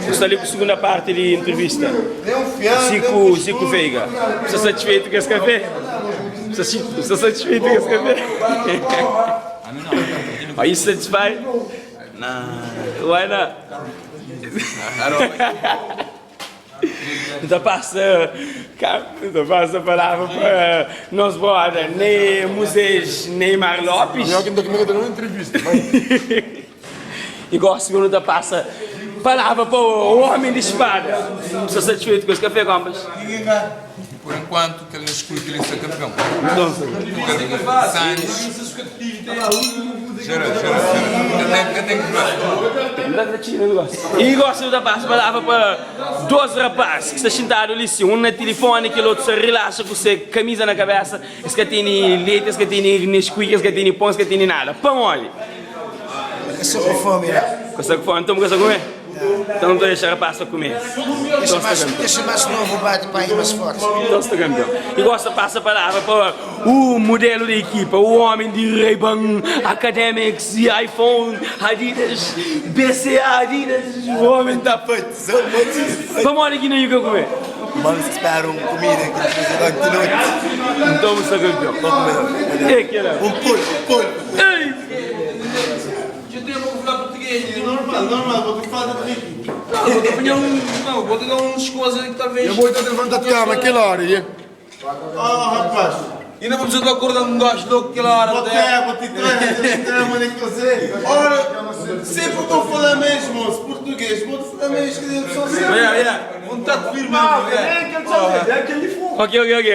Estou ali com a segunda parte de entrevista. Zico Veiga. Estou satisfeito com esse café? Estou satisfeito com esse café? Are you satisfied? Why not? Então passa a palavra para nosso brother, nem Moisés Neymar Lopes. Eu que ainda comigo dando uma entrevista. Igual a segunda passa a palavra para o homem de espada. Estou satisfeito com esse café, compas? Por enquanto, que ele não escute ele está campeão. Não. Santos. Chega. Eu tenho que ver. E gosto de passar a palavra para dois rapazes que estão sentados ali, um no telefone, que o outro se relaxa com você, camisa na cabeça, esse que tem leite, esse que tem nesquik, esse que tem pão, esse que tem nada. Pão, olha. Estou com fome, né? Estou com fome, então não gosta de comer? Então não estou a deixar a pasta comer. Deixa mais novo bate para ir mais forte. Então estou campeão. E gosto de passar a palavra para o modelo da equipa, o homem de Ray-Ban, Academics e iPhone, Adidas, BCA, Adidas, o homem da feito. Vamos olhar aqui no que eu comer. Vamos esperar comida que continua. Então você é campeão. É que era. Pulo. Ei! Normal, vou te falar de rico. Vou te dar uns coisas que talvez. Eu vou te levantar a cama, aquela hora, e? Rapaz. E não precisa de acordar um gajo louco aquela hora. Vou te trazer, nem que você. Ora, sempre estou a falar mesmo, moço, português. Vou te falar mesmo, que só sempre. Vontade de vir, Ok.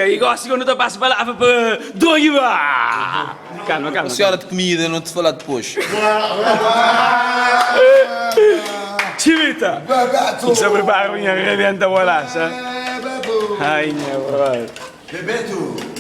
E agora a segunda passa a palavra para Doriva. Calma. Senhora de comida, não te falar depois. Chivita. Se prepara minha rebenta bolacha. Ai, meu Deus. Bebeto.